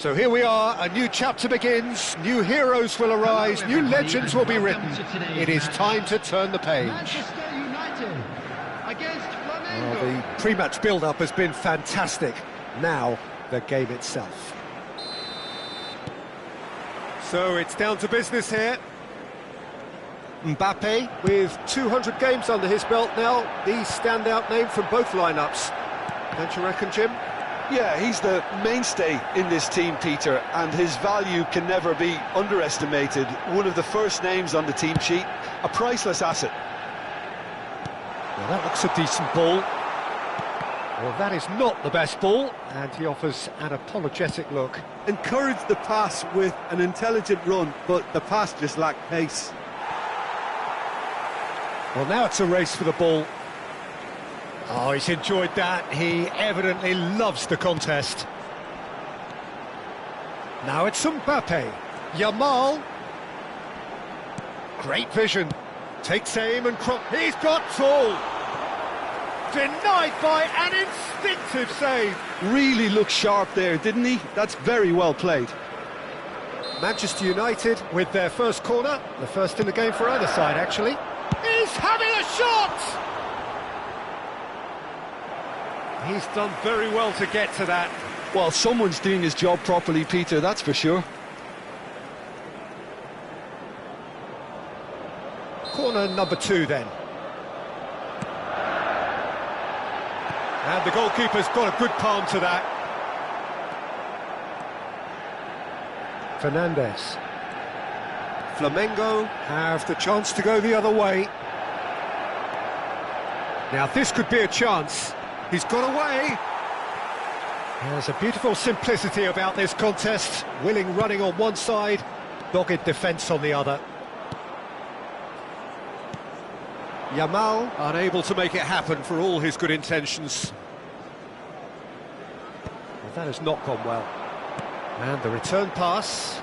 So here we are, a new chapter begins, new heroes will arise, new legends will be written. It is time to turn the page. Well, the pre-match build-up has been fantastic. Now, the game itself. So it's down to business here. Mbappe, with 200 games under his belt now, the standout name from both lineups. Don't you reckon, Jim? Yeah, he's the mainstay in this team, Peter, and his value can never be underestimated. One of the first names on the team sheet, a priceless asset. Well, that looks a decent ball. Well, that is not the best ball, and he offers an apologetic look. Encouraged the pass with an intelligent run, but the pass just lacked pace. Well, now it's a race for the ball. Oh, he's enjoyed that. He evidently loves the contest. Now it's Mbappe. Yamal. Great vision. Takes aim and he's got tall. Denied by an instinctive save. Really looked sharp there, didn't he? That's very well played. Manchester United with their first corner. The first in the game for either side, actually. He's having a shot! He's done very well to get to that. Well, someone's doing his job properly, Peter, that's for sure. Corner number 2 then. And the goalkeeper's got a good palm to that. Fernandes. Flamengo have the chance to go the other way. Now this could be a chance. He's got away. There's a beautiful simplicity about this contest. Willing running on one side, dogged defence on the other. Yamal unable to make it happen for all his good intentions. Well, that has not gone well. And the return pass.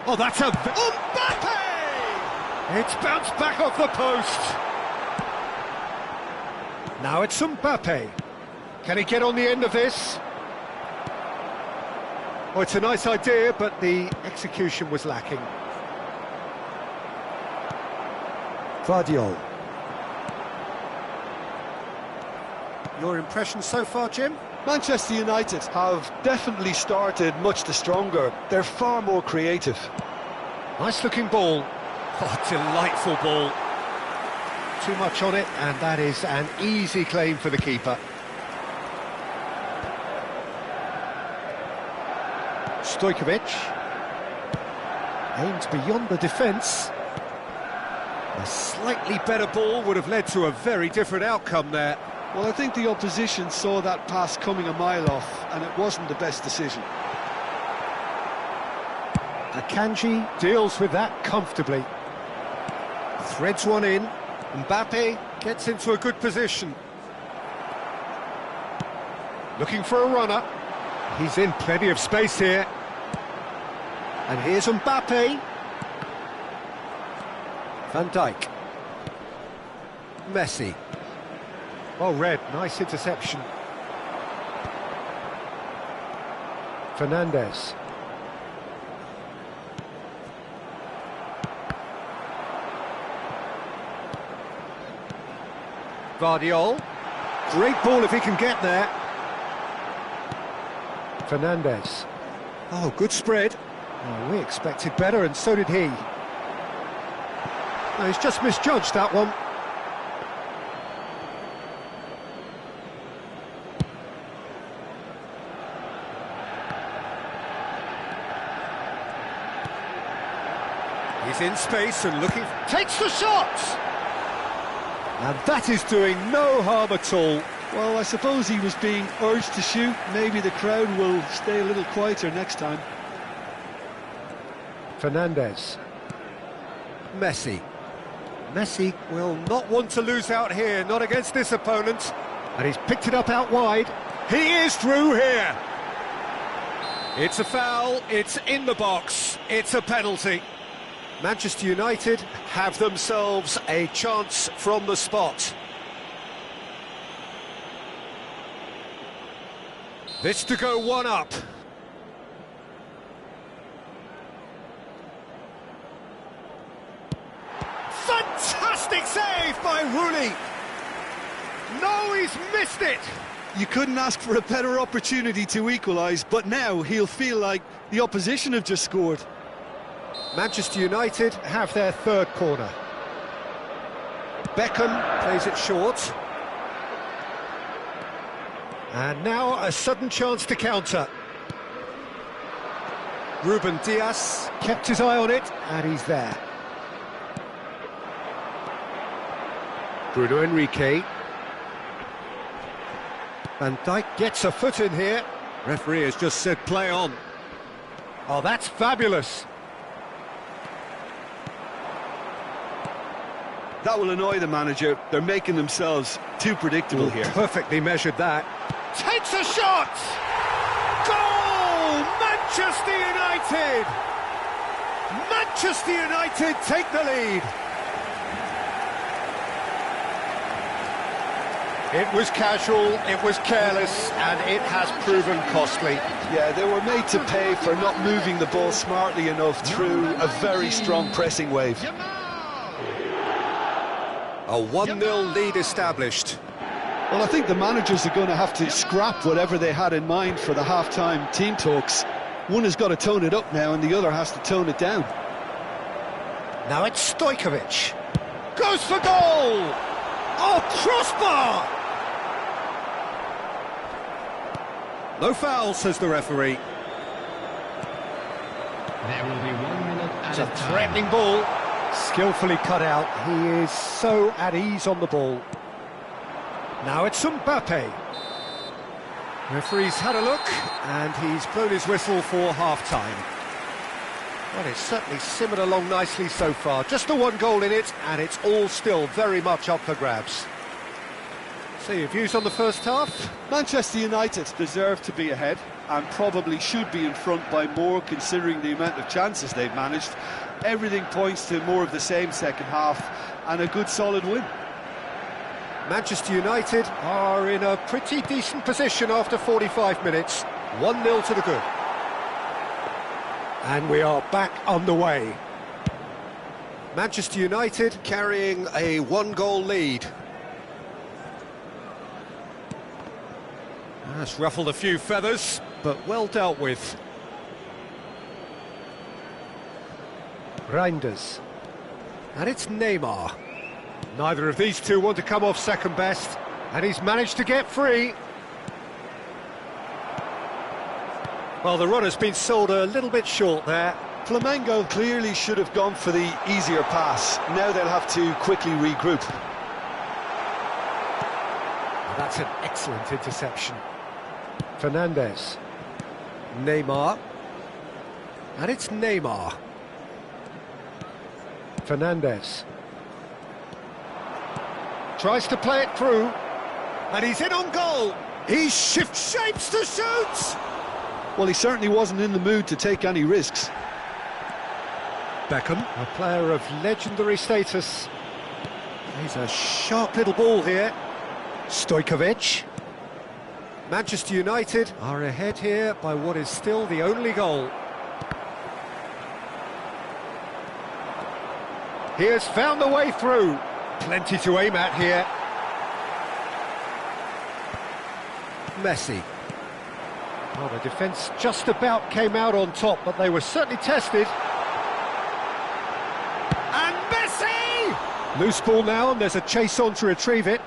Oh, that's a... Mbappe! It's bounced back off the post. Now it's Mbappe. Can he get on the end of this? Oh, it's a nice idea, but the execution was lacking. Vardiol. Your impression so far, Jim? Manchester United have definitely started much the stronger. They're far more creative. Nice looking ball. Oh, delightful ball. Too much on it, and that is an easy claim for the keeper. Stojkovic. Aimed beyond the defence. A slightly better ball would have led to a very different outcome there. Well, I think the opposition saw that pass coming a mile off, and it wasn't the best decision. Akanji deals with that comfortably. Threads one in. Mbappe gets into a good position. Looking for a runner. He's in plenty of space here. And here's Mbappe. Van Dijk. Messi. Well read, nice interception. Fernandes. Vardiol. Great ball if he can get there. Fernandes. Oh, good spread. Oh, we expected better, and so did he. No, he's just misjudged that one. He's in space and looking... Takes the shot! And that is doing no harm at all. Well, I suppose he was being urged to shoot. Maybe the crowd will stay a little quieter next time. Fernandes. Messi. Messi will not want to lose out here, not against this opponent. And he's picked it up out wide. He is through here. It's a foul, it's in the box, it's a penalty. Manchester United have themselves a chance from the spot. This to go one up. Rooney. No, he's missed it. You couldn't ask for a better opportunity to equalise, but now he'll feel like the opposition have just scored. Manchester United have their third corner. Beckham plays it short. And now a sudden chance to counter. Ruben Dias kept his eye on it, and he's there. Bruno Henrique. Van Dijk gets a foot in here. Referee has just said play on. Oh, that's fabulous. That will annoy the manager. They're making themselves too predictable here. Perfectly measured that. Takes a shot! Goal! Manchester United! Manchester United take the lead. It was casual, it was careless, and it has proven costly. Yeah, they were made to pay for not moving the ball smartly enough through a very strong pressing wave. A 1-0 lead established. Well, I think the managers are going to have to scrap whatever they had in mind for the half-time team talks. One has got to tone it up now, and the other has to tone it down. Now it's Stojkovic. Goes for goal! Oh, crossbar! No foul, says the referee. There will be 1 minute at It's a threatening ball. Skillfully cut out. He is so at ease on the ball. Now it's Mbappe. Referee's had a look, and he's blown his whistle for half-time. Well, it's certainly simmered along nicely so far. Just the one goal in it, and it's all still very much up for grabs. So your views on the first half? Manchester United deserve to be ahead and probably should be in front by more considering the amount of chances they've managed. Everything points to more of the same second half and a good solid win. Manchester United are in a pretty decent position after 45 minutes. 1-0 to the good. And we are back underway. Manchester United carrying a 1-goal lead. That's ruffled a few feathers, but well dealt with. Reinders. And it's Neymar. Neither of these two want to come off second best, and he's managed to get free. Well, the run has been sold a little bit short there. Flamengo clearly should have gone for the easier pass. Now they'll have to quickly regroup. That's an excellent interception. Fernandes. Neymar. And it's Neymar. Fernandes. Tries to play it through. And he's in on goal. He shifts shapes to shoot. Well, he certainly wasn't in the mood to take any risks. Beckham, a player of legendary status. He's a sharp little ball here. Stojkovic. Manchester United are ahead here by what is still the only goal. He has found the way through. Plenty to aim at here. Messi. Well, the defence just about came out on top, but they were certainly tested. And Messi! Loose ball now, and there's a chase on to retrieve it.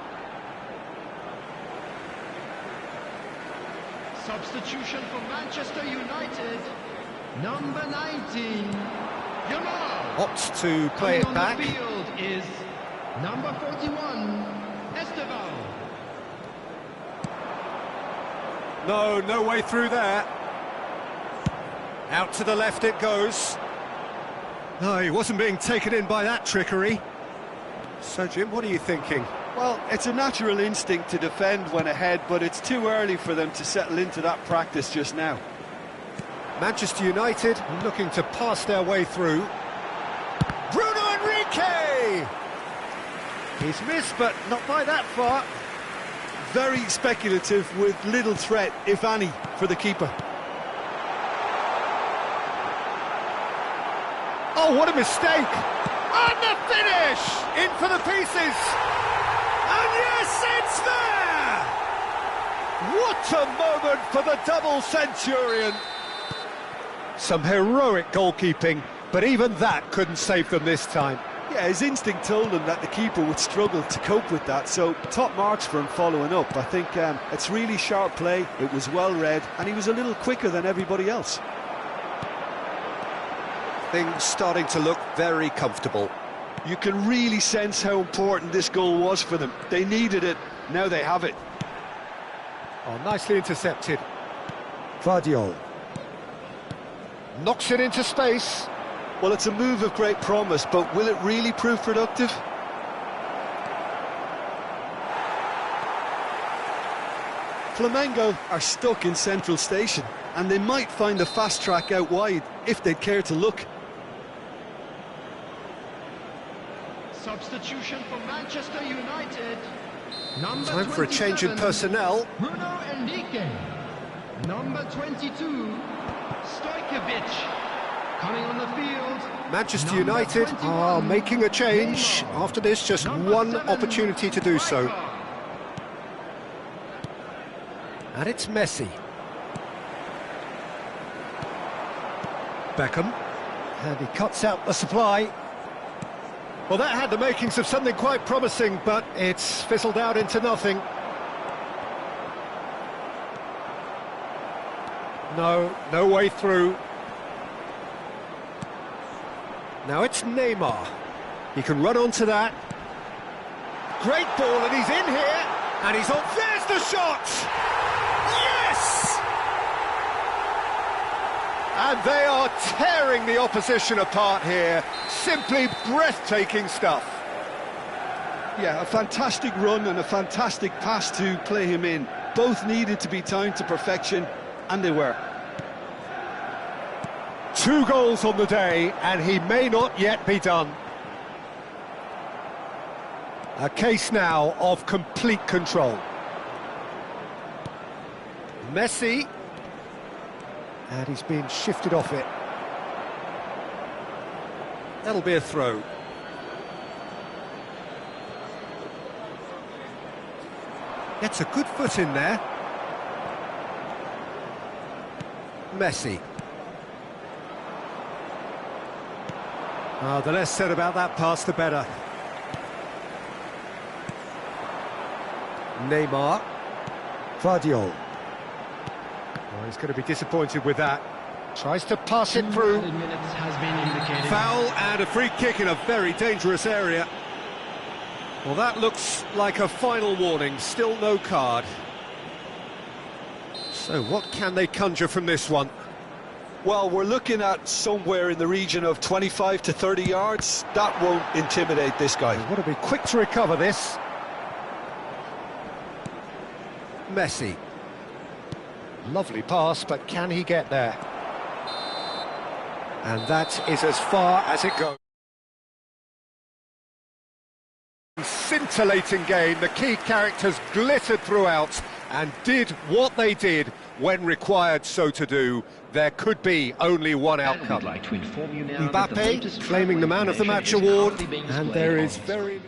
Substitution for Manchester United. Number 19, Yamal. Opts to play it back. On the field is number 41, Esteban. No way through there. Out to the left it goes. No, he wasn't being taken in by that trickery. So, Jim, what are you thinking? Well, it's a natural instinct to defend when ahead, but it's too early for them to settle into that practice just now. Manchester United looking to pass their way through. Bruno Henrique! He's missed, but not by that far. Very speculative with little threat, if any, for the keeper. Oh, what a mistake! And the finish! In for the pieces! What a moment for the double centurion! Some heroic goalkeeping, but even that couldn't save them this time. Yeah, his instinct told him that the keeper would struggle to cope with that, so top marks for him following up. I think it's really sharp play, it was well read, and he was a little quicker than everybody else. Things starting to look very comfortable. You can really sense how important this goal was for them. They needed it, now they have it. Oh, nicely intercepted. Vardiol. Knocks it into space. Well, it's a move of great promise, but will it really prove productive? Flamengo are stuck in Central Station, and they might find a fast track out wide if they'd care to look. Substitution for Manchester United. Number Time for a change in 27, personnel. Bruno Enrique. Number 22, Stojkovic. Coming on the field. Manchester number United 21, are making a change. Neymar. After this, just Number one 7, opportunity to do so. Striker. And it's Messi. Beckham. And he cuts out the supply. Well, that had the makings of something quite promising, but it's fizzled out into nothing. No way through. Now it's Neymar. He can run onto that. Great ball, and he's in here. And he's on. There's the shot! Yes! And they are tearing the opposition apart here. Simply breathtaking stuff. Yeah, a fantastic run and a fantastic pass to play him in. Both needed to be timed to perfection, and they were. 2 goals on the day, and he may not yet be done. A case now of complete control. Messi. And he's being shifted off it. That'll be a throw. Gets a good foot in there. Messi. The less said about that pass, the better. Neymar. Vardiol. Oh, he's going to be disappointed with that. Tries to pass it through. 2 minutes has been indicated. Foul and a free kick in a very dangerous area. Well, that looks like a final warning. Still no card. So what can they conjure from this one? Well, we're looking at somewhere in the region of 25 to 30 yards. That won't intimidate this guy. They've got to be quick to recover this. Messi. Lovely pass, but can he get there? And that is as far as it goes. Scintillating game. The key characters glittered throughout and did what they did when required so to do. There could be only one outcome. Like to inform you now that the Mbappe latest claiming the man of the match information is award, currently being and displayed there on is the very...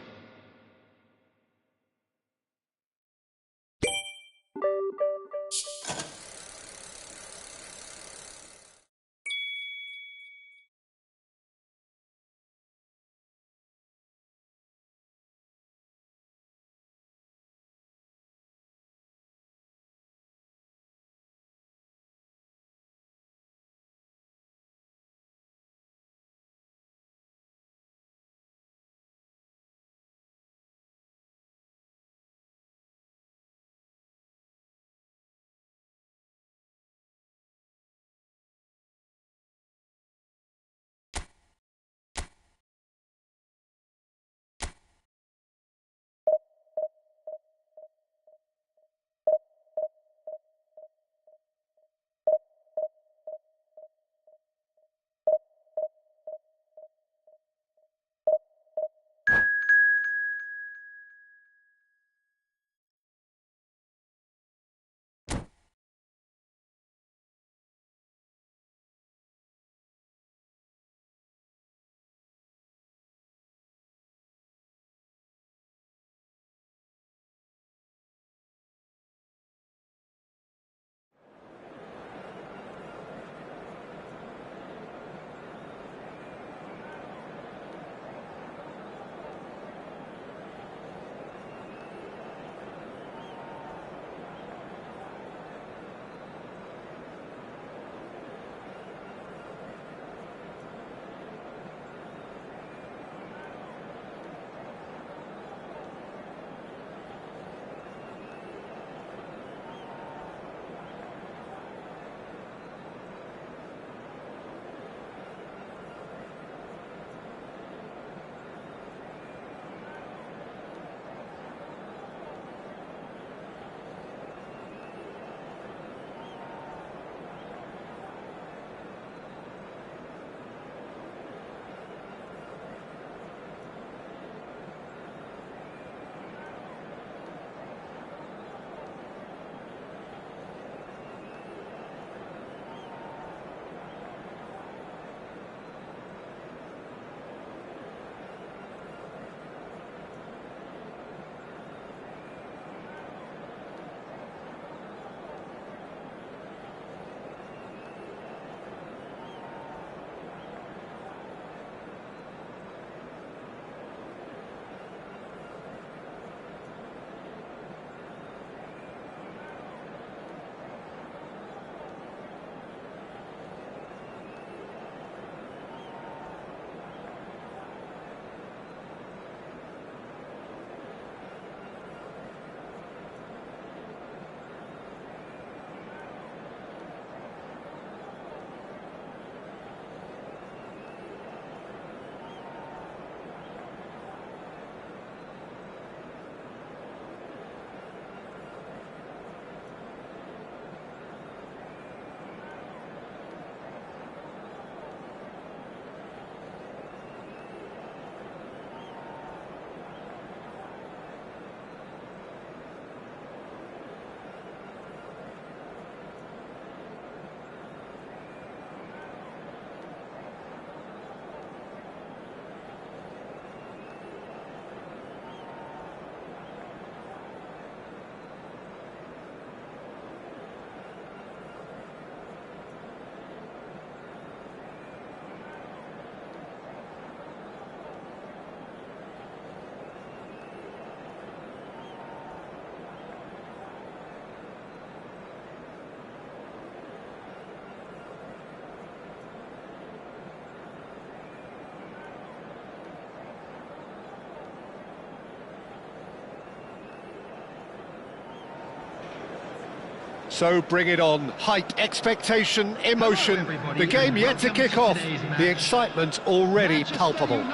So bring it on. Hype, expectation, emotion. The game yet to kick off. The excitement already palpable.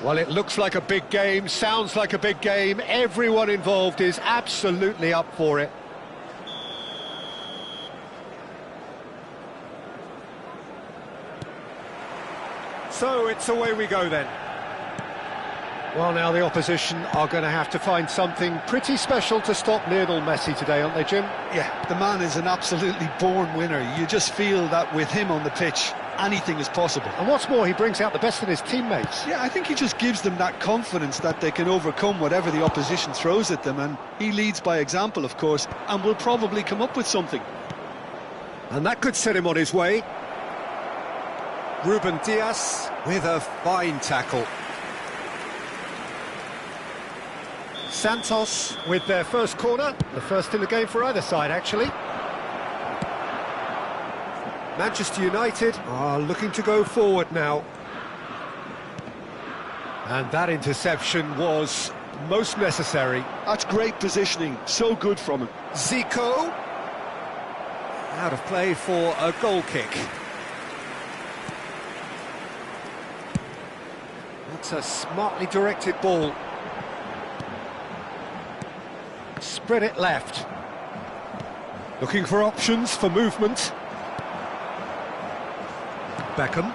Well, it looks like a big game, sounds like a big game. Everyone involved is absolutely up for it. So it's away we go then. Well, now the opposition are going to have to find something pretty special to stop Lionel Messi today, aren't they, Jim? Yeah, the man is an absolutely born winner. You just feel that with him on the pitch, anything is possible. And what's more, he brings out the best in his teammates. Yeah, I think he just gives them that confidence that they can overcome whatever the opposition throws at them, and he leads by example, of course, and will probably come up with something. And that could set him on his way. Ruben Dias with a fine tackle. Santos with their first corner, the first in the game for either side, actually. Manchester United are looking to go forward now. And that interception was most necessary. That's great positioning, so good from him. Zico. Out of play for a goal kick. That's a smartly directed ball. Spread it left. Looking for options for movement. Beckham.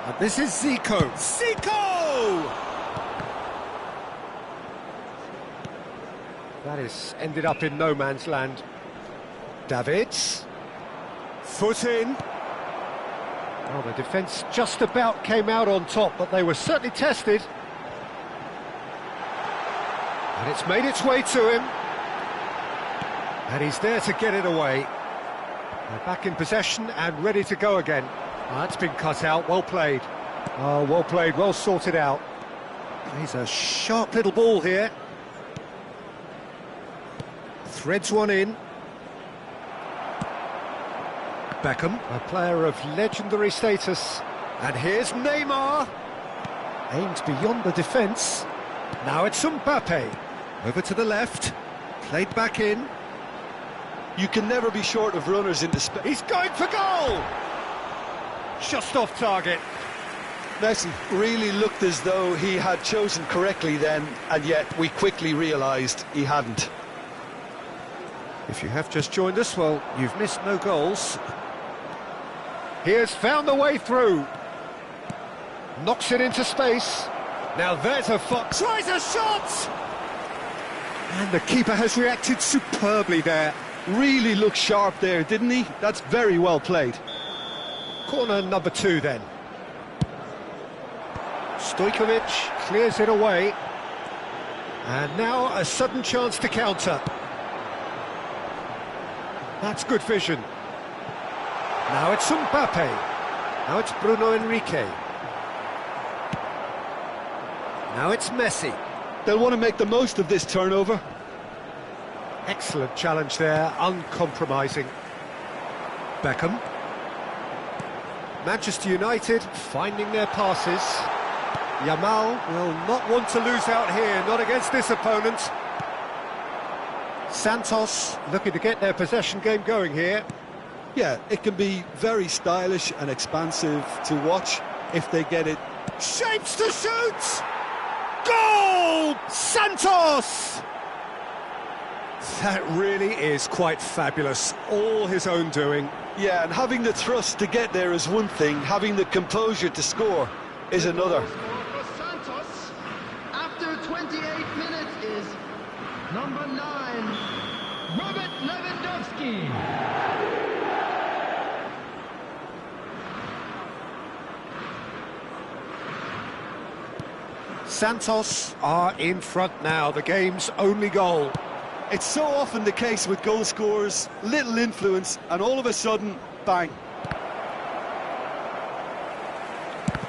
And this is Zico. Zico! That is ended up in no man's land. Davids. Foot in. Well, the defence just about came out on top, but they were certainly tested. And it's made its way to him. And he's there to get it away. They're back in possession and ready to go again. Oh, that's been cut out, well played. Oh, well played, well sorted out. He's a sharp little ball here. Threads one in. Beckham, a player of legendary status. And here's Neymar. Aimed beyond the defence. Now it's Mbappe. Over to the left. Played back in. You can never be short of runners into space. He's going for goal! Just off target. Messi really looked as though he had chosen correctly then, and yet we quickly realised he hadn't. If you have just joined us, well, you've missed no goals. He has found the way through. Knocks it into space. Now there's a fox. Tries a shot! And the keeper has reacted superbly there. Really looked sharp there, didn't he? That's very well played. Corner number 2 then. Stojkovic clears it away. And now a sudden chance to counter. That's good vision. Now it's Mbappe. Now it's Bruno Henrique. Now it's Messi. They'll want to make the most of this turnover. Excellent challenge there, uncompromising. Beckham. Manchester United finding their passes. Yamal will not want to lose out here, not against this opponent. Santos looking to get their possession game going here. Yeah, it can be very stylish and expansive to watch if they get it. Shapes to shoot! Goal! Santos! That really is quite fabulous, all his own doing. Yeah, and having the thrust to get there is one thing, having the composure to score is another. For Santos, after 28 minutes, is number 9, Robert Lewandowski. Santos are in front now, the game's only goal. It's so often the case with goal scorers, little influence, and all of a sudden, bang.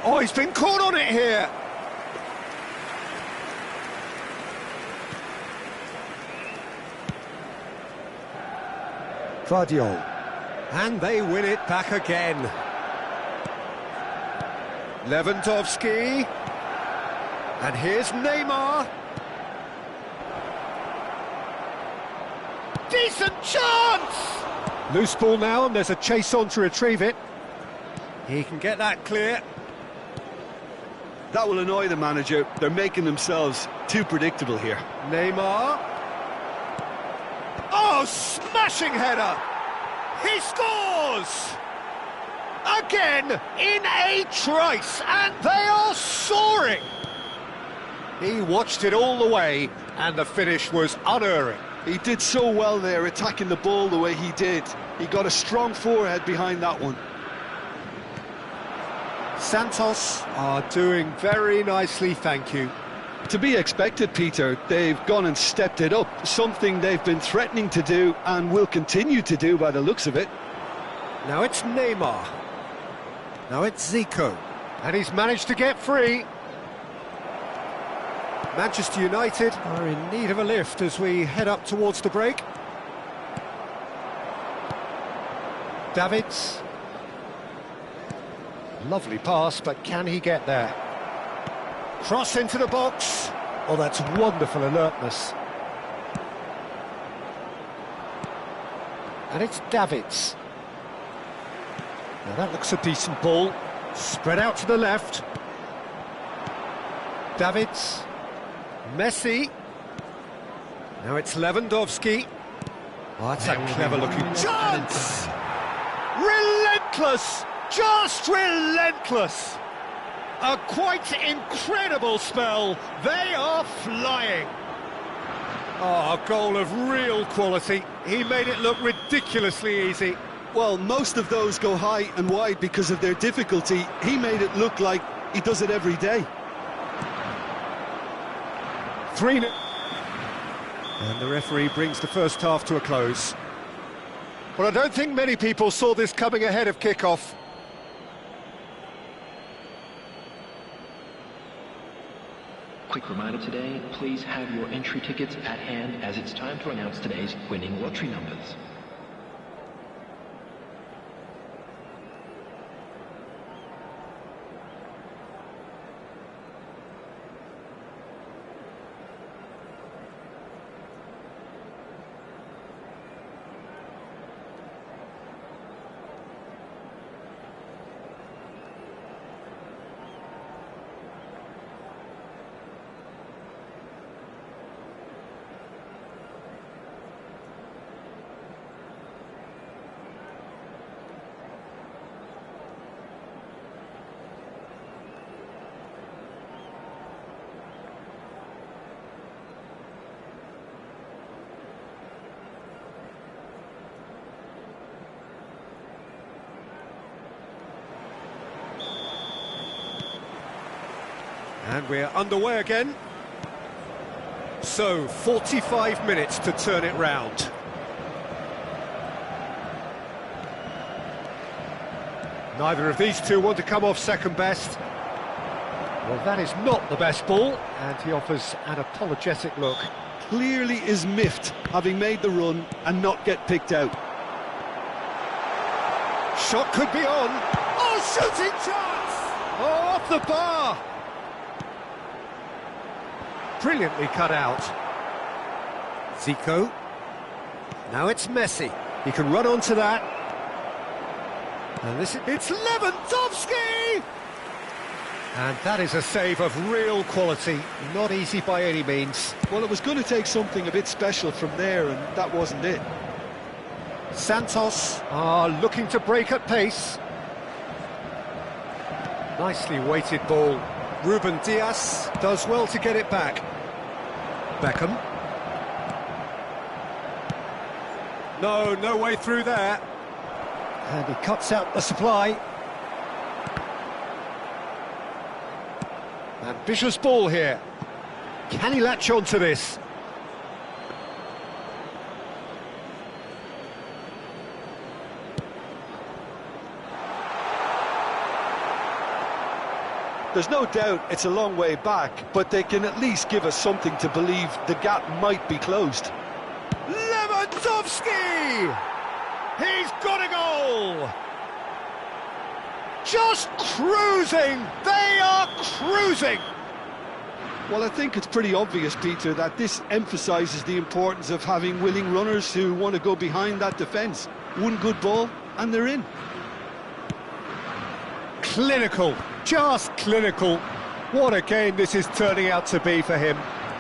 Oh, he's been caught on it here. Vardiol. And they win it back again. Lewandowski. And here's Neymar. decent chance! Loose ball now, and there's a chase on to retrieve it. He can get that clear. That will annoy the manager. They're making themselves too predictable here. Neymar. Oh, smashing header! He scores! Again, in a trice, and they are soaring! He watched it all the way, and the finish was unerring. He did so well there, attacking the ball the way he did. He got a strong forehead behind that one. Santos are doing very nicely, thank you. To be expected, Peter. They've gone and stepped it up, something they've been threatening to do and will continue to do by the looks of it. Now it's Neymar. Now it's Zico. And he's managed to get free. Manchester United are in need of a lift as we head up towards the break. Davids. Lovely pass, but can he get there? Cross into the box. Oh, that's wonderful alertness. And it's Davids. Now that looks a decent ball. Spread out to the left. Davids. Messi. Now it's Lewandowski. Oh, that's a clever-looking chance! Relentless! Just relentless! A quite incredible spell. They are flying. Oh, a goal of real quality. He made it look ridiculously easy. Well, most of those go high and wide because of their difficulty. He made it look like he does it every day. 3-0. And the referee brings the first half to a close. Well, I don't think many people saw this coming ahead of kick-off. Quick reminder today, please have your entry tickets at hand as it's time to announce today's winning lottery numbers. And we're underway again. So, 45 minutes to turn it round. Neither of these two want to come off second best. Well, that is not the best ball, and he offers an apologetic look. Clearly is miffed, having made the run and not get picked out. Shot could be on. Oh, shooting chance! Oh, off the bar! Brilliantly cut out. Zico. Now it's Messi. He can run onto that. And it's Lewandowski! And that is a save of real quality. Not easy by any means. Well, it was going to take something a bit special from there, and that wasn't it. Santos are looking to break at pace. Nicely weighted ball. Ruben Dias does well to get it back. Beckham. No way through there. And he cuts out the supply. Ambitious ball here. Can he latch on to this? There's no doubt it's a long way back, but they can at least give us something to believe the gap might be closed. Lewandowski! He's got a goal! Just cruising! They are cruising! Well, I think it's pretty obvious, Peter, that this emphasises the importance of having willing runners who want to go behind that defence. One good ball, and they're in. Clinical, just clinical. What a game this is turning out to be for him.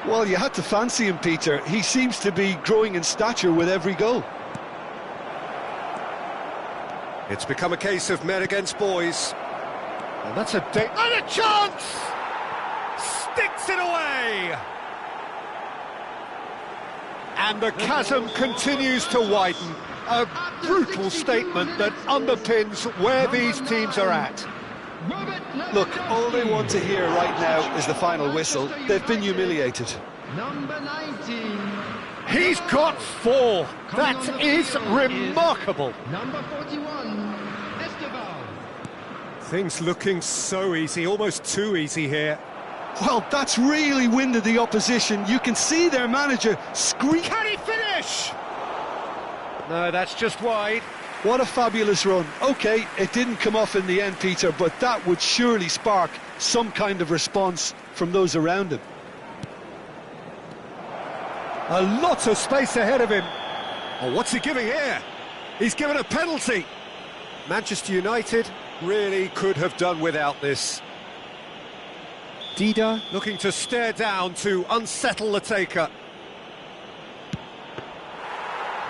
Well, you had to fancy him, Peter. He seems to be growing in stature with every goal. It's become a case of men against boys. And that's a and a chance! Sticks it away! And the chasm continues to widen. A brutal statement that underpins where these teams are at. Look, all they want to hear right now is the final whistle. They've been humiliated. Number 19. He's got 4. That is remarkable. Number 41. Things looking so easy, almost too easy here. Well, that's really winded the opposition. You can see their manager scream. Can he finish? No, that's just wide. What a fabulous run. OK, it didn't come off in the end, Peter, but that would surely spark some kind of response from those around him. A lot of space ahead of him. Oh, what's he giving here? He's given a penalty. Manchester United really could have done without this. Dida looking to stare down to unsettle the taker.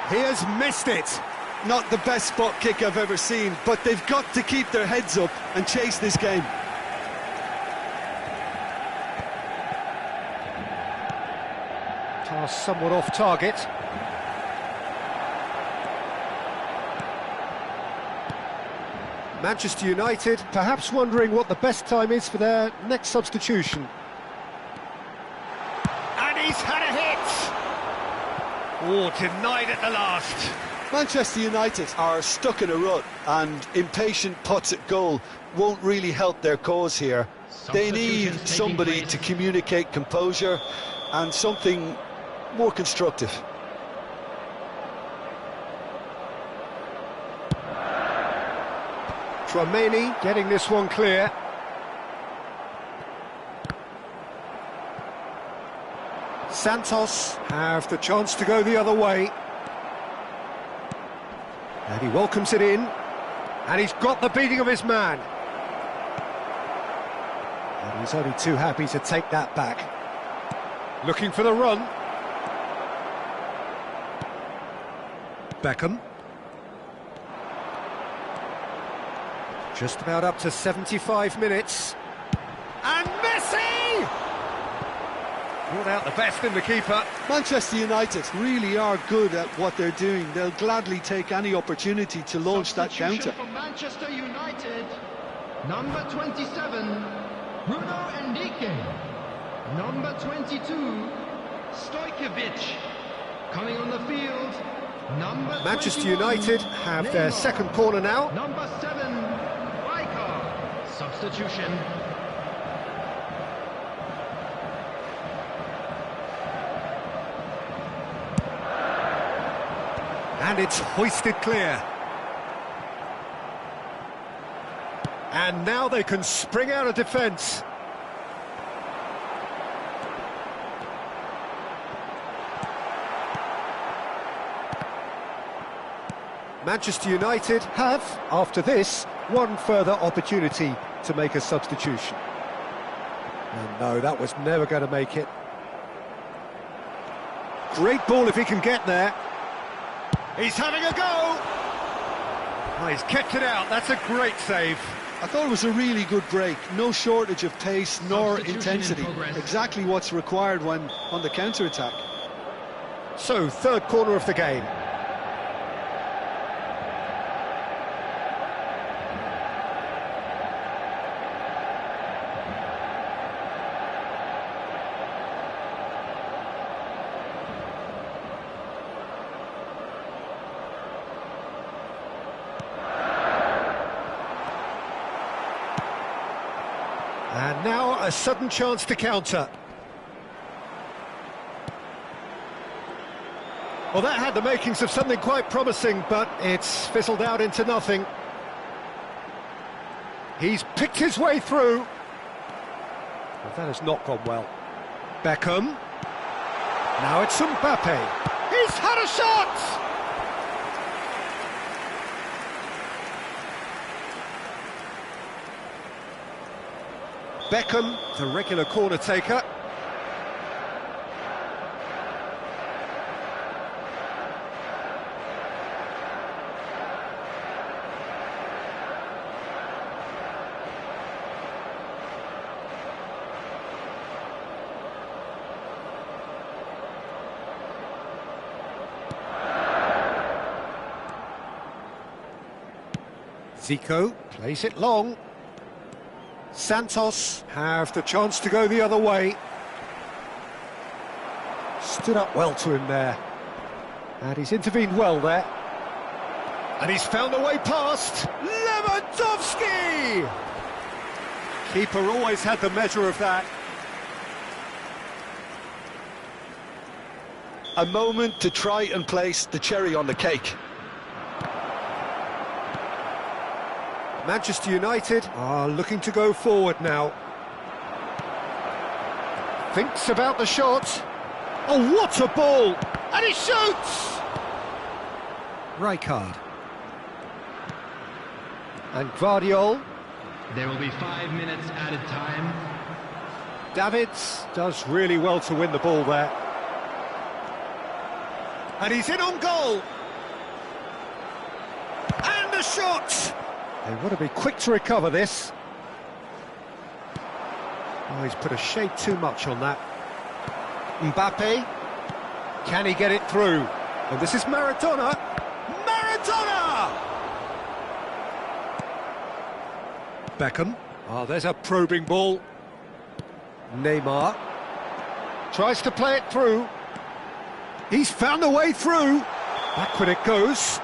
He has missed it. Not the best spot kick I've ever seen, but they've got to keep their heads up and chase this game. Pass somewhat off target. Manchester United perhaps wondering what the best time is for their next substitution. And he's had a hit! Oh, denied at the last. Manchester United are stuck in a rut, and impatient putts at goal won't really help their cause here. They need somebody to communicate composure and something more constructive. Trameni getting this one clear. Santos have the chance to go the other way. And he welcomes it in. And he's got the beating of his man. And he's only too happy to take that back. Looking for the run. Beckham. Just about up to 75 minutes. And Messi! Brought out the best in the keeper. Manchester United really are good at what they're doing. They'll gladly take any opportunity to launch that counter. For Manchester United, number 27, Bruno Enrique. Number 22, Stojkovic. Coming on the field, number Manchester 21, United have their second corner now. Number 7, substitution. And it's hoisted clear. And now they can spring out of defence. Manchester United have, after this, one further opportunity to make a substitution. And no, that was never going to make it. Great ball if he can get there. He's having a go! Oh, he's kept it out, that's a great save. I thought it was a really good break. No shortage of pace nor intensity. Exactly what's required when on the counter-attack. So, third corner of the game. And now a sudden chance to counter. Well, that had the makings of something quite promising, but it's fizzled out into nothing. He's picked his way through. But that has not gone well. Beckham. Now it's Mbappe. He's had a shot! Beckham, the regular corner taker. Zico plays it long. Santos have the chance to go the other way. Stood up well to him there. And he's intervened well there. And he's found a way past. Lewandowski! Keeper always had the measure of that. A moment to try and place the cherry on the cake. Manchester United are looking to go forward now. Thinks about the shot. Oh, what a ball! And he shoots! Rijkaard. And Guardiol. There will be 5 minutes added time. Davids does really well to win the ball there. And he's in on goal! And the shot! They want to be quick to recover this. Oh, he's put a shade too much on that. Mbappe. Can he get it through? And this is Maradona. Maradona! Beckham. Oh, there's a probing ball. Neymar. Tries to play it through. He's found a way through. Backward it goes.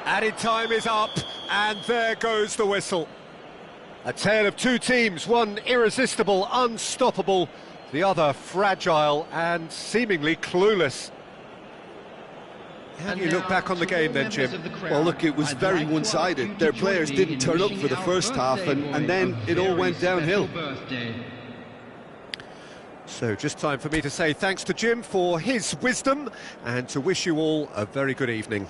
Added time is up, and there goes the whistle. A tale of two teams, one irresistible, unstoppable, the other fragile and seemingly clueless. How do you look back on the game then, Jim? Well, look, it was very one-sided. Their players didn't turn up for the first half, and then it all went downhill. So just time for me to say thanks to Jim for his wisdom and to wish you all a very good evening.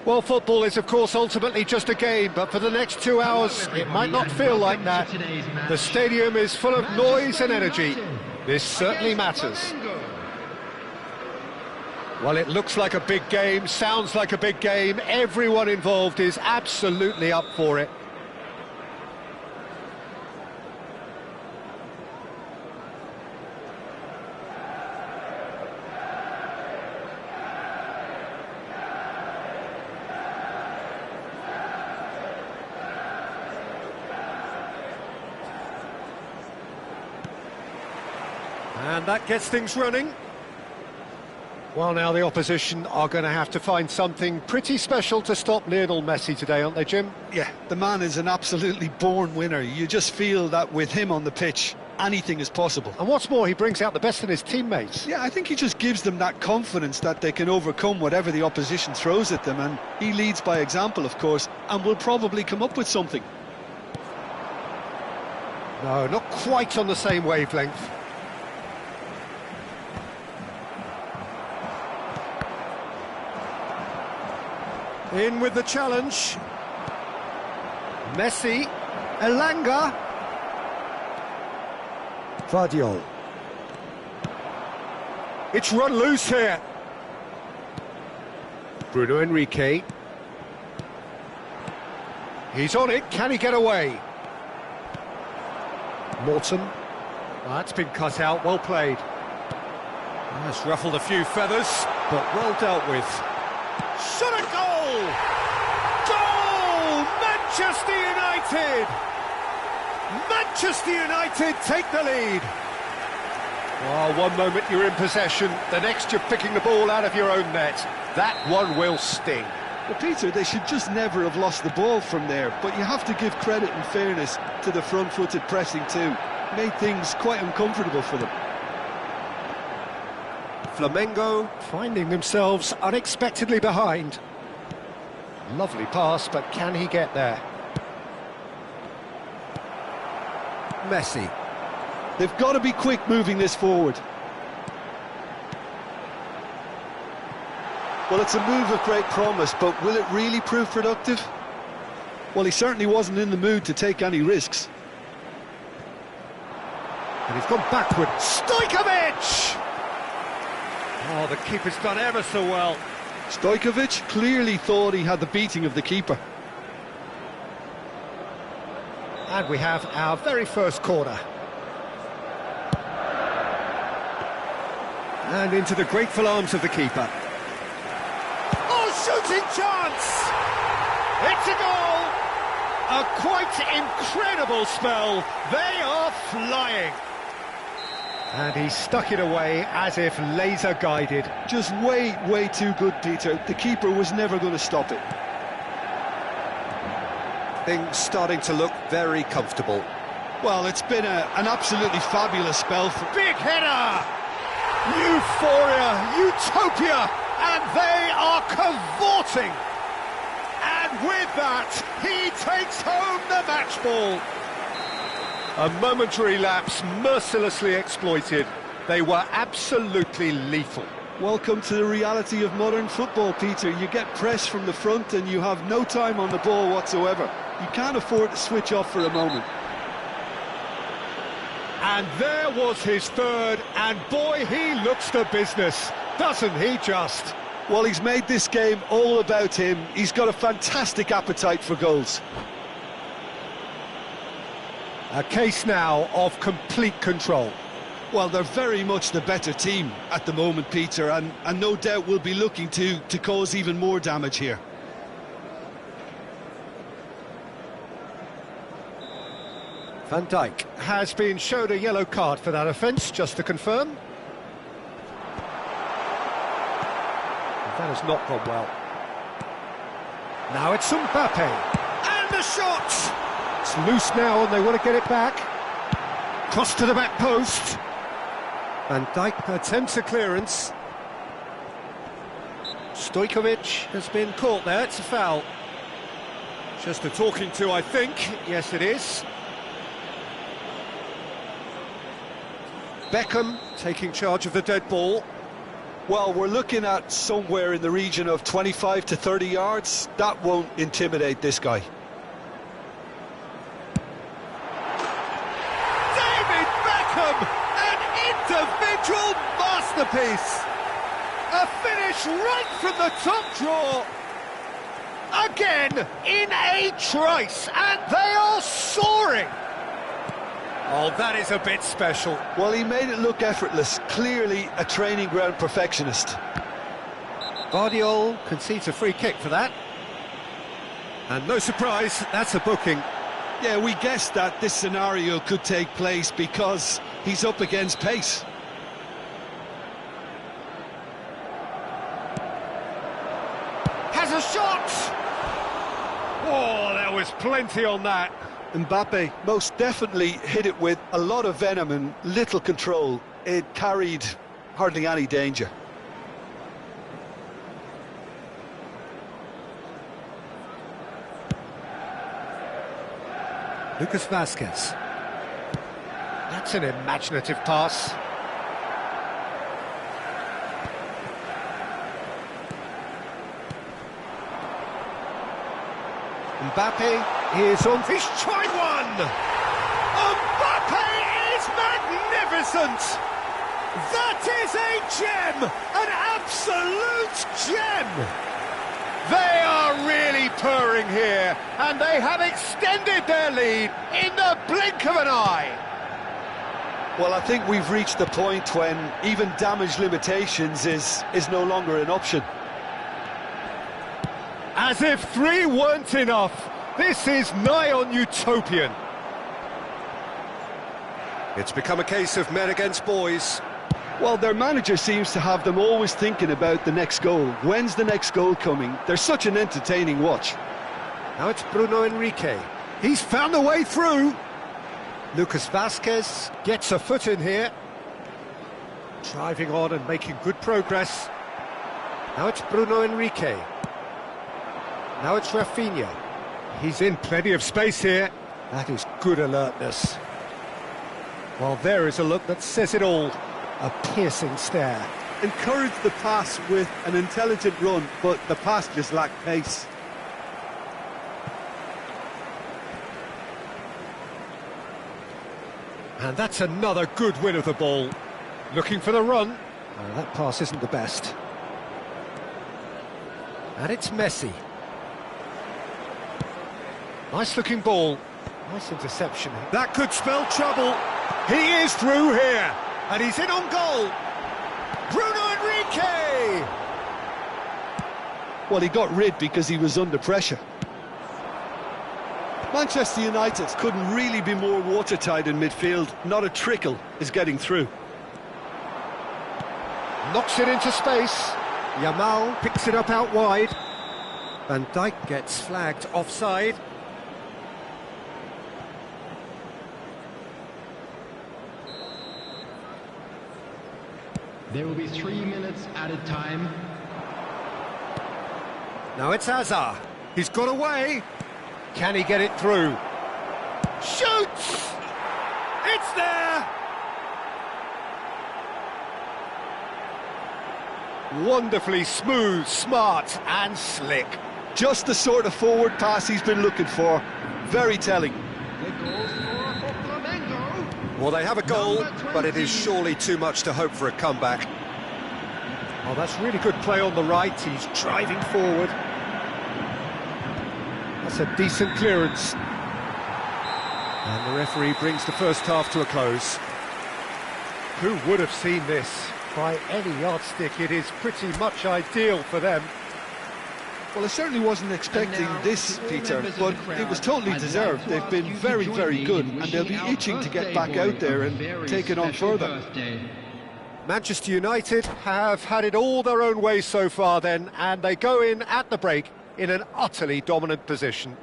Well, football is, of course, ultimately just a game, but for the next 2 hours, it might not feel like that. The stadium is full of noise and energy. This certainly matters. Well, it looks like a big game, sounds like a big game. Everyone involved is absolutely up for it. And that gets things running. Well, now the opposition are going to have to find something pretty special to stop Lionel Messi today, aren't they, Jim? Yeah, the man is an absolutely born winner. You just feel that with him on the pitch, anything is possible. And what's more, he brings out the best in his teammates. Yeah, I think he just gives them that confidence that they can overcome whatever the opposition throws at them, and he leads by example, of course, and will probably come up with something. No, not quite on the same wavelength. In with the challenge. Messi, Elanga. Vardiol. It's run loose here. Bruno Henrique. He's on it, can he get away? Morton. That's been cut out, well played. That's ruffled a few feathers, but well dealt with. Shot a goal! Goal! Manchester United! Manchester United take the lead. Oh, one moment you're in possession, the next you're picking the ball out of your own net. That one will sting. Well, Peter, they should just never have lost the ball from there, but you have to give credit and fairness to the front-footed pressing too. Made things quite uncomfortable for them. Flamengo finding themselves unexpectedly behind. Lovely pass, but can he get there? Messi. They've got to be quick moving this forward. Well, it's a move of great promise, but will it really prove productive? Well, he certainly wasn't in the mood to take any risks. And he's gone backward. Stojkovic! Oh, the keeper's done ever so well. Stojkovic clearly thought he had the beating of the keeper. And we have our very first corner. And into the grateful arms of the keeper. Oh, shooting chance! It's a goal! A quite incredible spell. They are flying. And he stuck it away as if laser-guided. Just way too good, Peter. The keeper was never going to stop it. Things starting to look very comfortable. Well, it's been an absolutely fabulous spell. Big header! Euphoria, utopia, and they are cavorting. And with that, he takes home the match ball. A momentary lapse mercilessly exploited. They were absolutely lethal. Welcome to the reality of modern football, Peter. You get press from the front and you have no time on the ball whatsoever. You can't afford to switch off for a moment. And there was his third, and boy, he looks the business, doesn't he just? Well, he's made this game all about him. He's got a fantastic appetite for goals. A case now of complete control. Well, they're very much the better team at the moment, Peter, and no doubt will be looking to cause even more damage here. Van Dijk has been showed a yellow card for that offence, just to confirm. That has not gone well. Now it's Mbappe. And the shot! It's loose now and they want to get it back. Cross to the back post. Van Dijk attempts a clearance. Stojkovic has been caught there, it's a foul. Just a talking to, I think. Yes, it is. Beckham taking charge of the dead ball. Well, we're looking at somewhere in the region of 25 to 30 yards. That won't intimidate this guy. David Beckham! An individual masterpiece! A finish right from the top draw! Again, in a trice, and they are soaring! Oh, that is a bit special. Well, he made it look effortless. Clearly a training ground perfectionist. Guardiola concedes a free kick for that. And no surprise, that's a booking. Yeah, we guessed that this scenario could take place because he's up against pace. Has a shot! Oh, there was plenty on that. Mbappe most definitely hit it with a lot of venom and little control. It carried hardly any danger. Lucas Vazquez. That's an imaginative pass. Mbappe is on. He's tried one! Mbappe is magnificent! That is a gem! An absolute gem! They are really purring here, and they have extended their lead in the blink of an eye. Well, I think we've reached the point when even damage limitations is no longer an option. As if 3 weren't enough, this is nigh on utopian. It's become a case of men against boys. Well, their manager seems to have them always thinking about the next goal. When's the next goal coming? They're such an entertaining watch. Now it's Bruno Henrique. He's found a way through. Lucas Vazquez gets a foot in here. Driving on and making good progress. Now it's Bruno Henrique. Now it's Rafinha. He's in plenty of space here. That is good alertness. Well, there is a look that says it all. A piercing stare. Encouraged the pass with an intelligent run, but the pass just lacked pace. And that's another good win of the ball. Looking for the run. That pass isn't the best. And it's Messi. Nice looking ball. Nice interception. That could spell trouble. He is through here. And he's in on goal. Bruno Henrique! Well, he got rid because he was under pressure. Manchester United couldn't really be more watertight in midfield. Not a trickle is getting through. Knocks it into space. Yamal picks it up out wide. Van Dijk gets flagged offside. There will be 3 minutes added time. Now it's Hazard. He's got away. Can he get it through? Shoots! It's there! Wonderfully smooth, smart and slick. Just the sort of forward pass he's been looking for. Very telling. It goes for Flamengo. Well, they have a goal, Number but it is 20. surely too much to hope for a comeback. Oh, that's really good play on the right. He's driving forward. That's a decent clearance. And the referee brings the first half to a close. Who would have seen this? By any yardstick, it is pretty much ideal for them. Well, I certainly wasn't expecting this, Peter, but it was totally deserved. They've been very, very good, and they'll be itching to get back out there and take it on further. Manchester United have had it all their own way so far then, and they go in at the break in an utterly dominant position.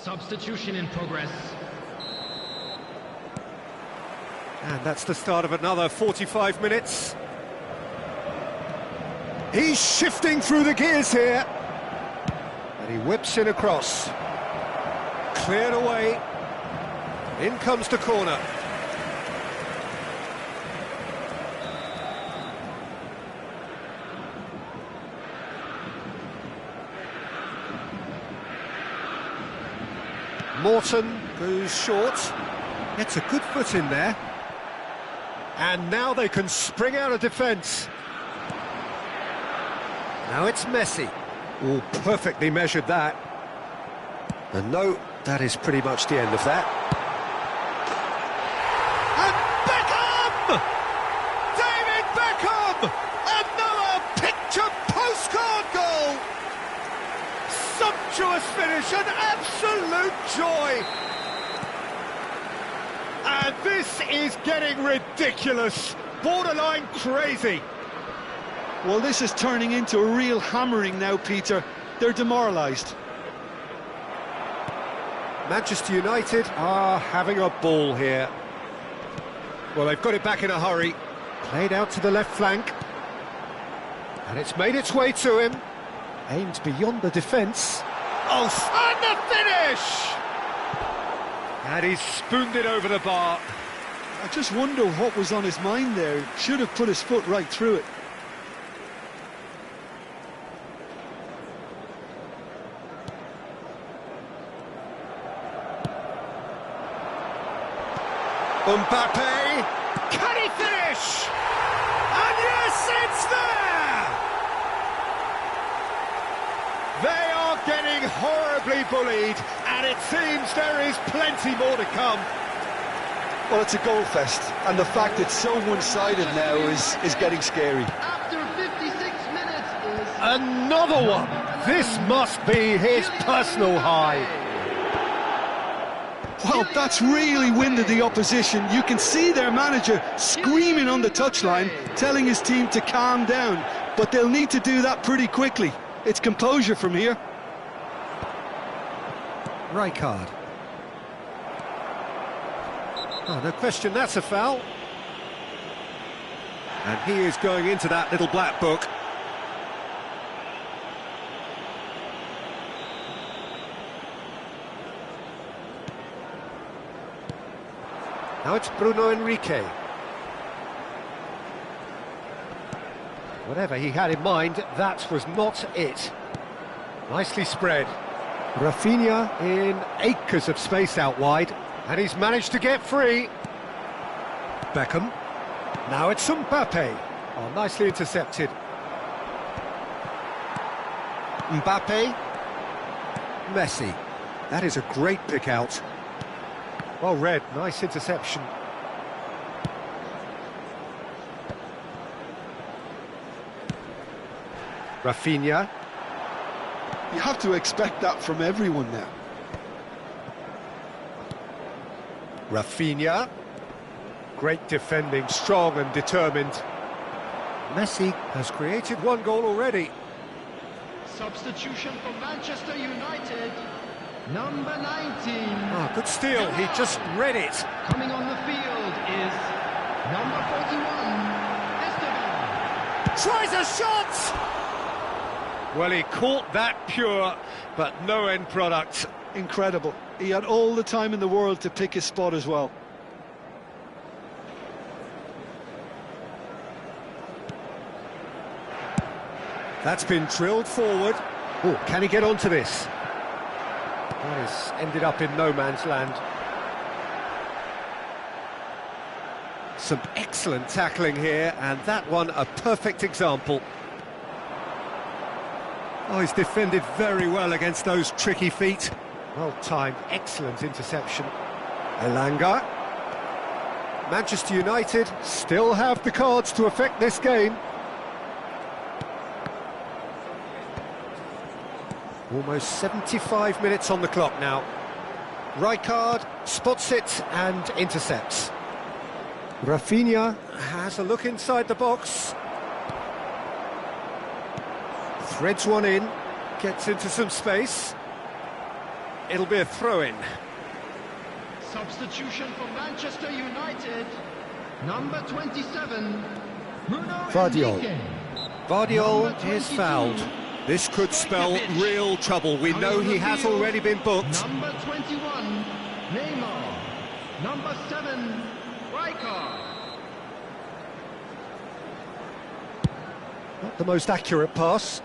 Substitution in progress. And that's the start of another 45 minutes. He's shifting through the gears here. And he whips in across. Cleared away. In comes the corner. Morton goes short. Gets a good foot in there. And now they can spring out of defence. Now it's Messi. Oh, perfectly measured that. And no, that is pretty much the end of that. And Beckham! David Beckham! Another picture postcard goal! Sumptuous finish, an absolute joy! And this is getting ridiculous, borderline crazy. Well, this is turning into a real hammering now, Peter. They're demoralised. Manchester United are having a ball here. Well, they've got it back in a hurry. Played out to the left flank. And it's made its way to him. Aimed beyond the defence. Oh, and the finish! And he's spooned it over the bar. I just wonder what was on his mind there. Should have put his foot right through it. Mbappe, can he finish? And yes, it's there! They are getting horribly bullied, and it seems there is plenty more to come. Well, it's a goal fest, and the fact it's so one-sided now is getting scary. After 56 minutes is... Another one! This must be his personal high. Well, that's really winded the opposition. You can see their manager screaming on the touchline, telling his team to calm down. But they'll need to do that pretty quickly. It's composure from here. Rijkaard. Oh, no question, that's a foul. And he is going into that little black book. Now it's Bruno Henrique. Whatever he had in mind, that was not it. Nicely spread. Rafinha in acres of space out wide, and he's managed to get free. Beckham. Now it's Mbappe. Oh, nicely intercepted. Mbappe. Messi. That is a great pick out. Well read, nice interception. Rafinha. You have to expect that from everyone now. Rafinha. Great defending, strong and determined. Messi has created one goal already. Substitution for Manchester United. Number 19. Oh, good steal, he just read it. Coming on the field is number 41, Esteban. Tries a shot! Well, he caught that pure, but no end product. Incredible. He had all the time in the world to pick his spot as well. That's been drilled forward. Oh, can he get onto this? That has ended up in no man's land. Some excellent tackling here, and that one a perfect example. Oh, he's defended very well against those tricky feet. Well timed, excellent interception. Elanga. Manchester United still have the cards to affect this game. Almost 75 minutes on the clock now. Rijkaard spots it and intercepts. Rafinha has a look inside the box. Threads one in, gets into some space. it'll be a throw-in. Substitution for Manchester United. Number 27, Bruno Vardiol. Henrique. Vardiol Number is 22, fouled. This could spell Stojkovic. real trouble. We know he has already been booked. Number 21, Neymar. Number 7, Rijkaard. Not the most accurate pass.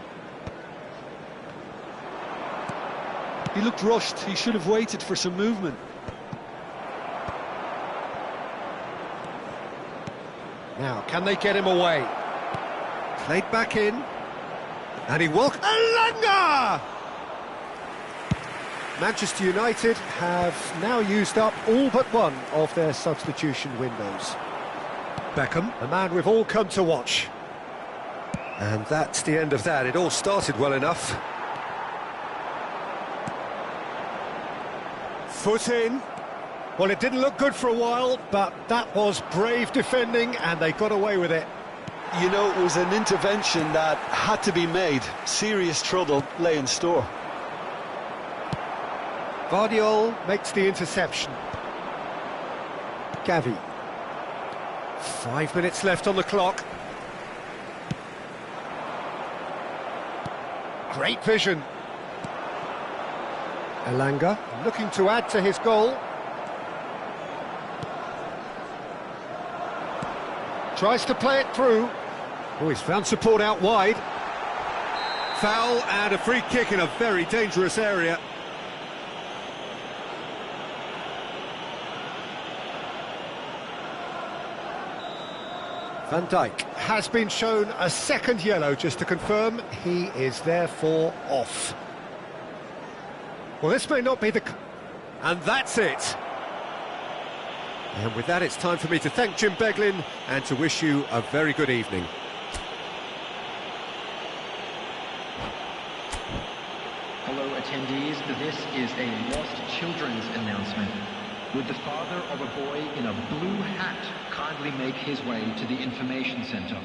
He looked rushed. He should have waited for some movement. Now, can they get him away? Played back in. And he will... Elanga! Manchester United have now used up all but one of their substitution windows. Beckham, the man we've all come to watch. And that's the end of that. It all started well enough. Foot in. Well, it didn't look good for a while, but that was brave defending, and they got away with it. You know, it was an intervention that had to be made. Serious trouble lay in store. Vardiol makes the interception. Gavi. 5 minutes left on the clock. Great vision. Elanga looking to add to his goal. Tries to play it through. Oh, he's found support out wide. Foul and a free kick in a very dangerous area. Van Dijk has been shown a second yellow, just to confirm he is therefore off. Well, this may not be the... And that's it. And with that, it's time for me to thank Jim Beglin and to wish you a very good evening. Hello, attendees. This is a lost children's announcement. Would the father of a boy in a blue hat kindly make his way to the information center?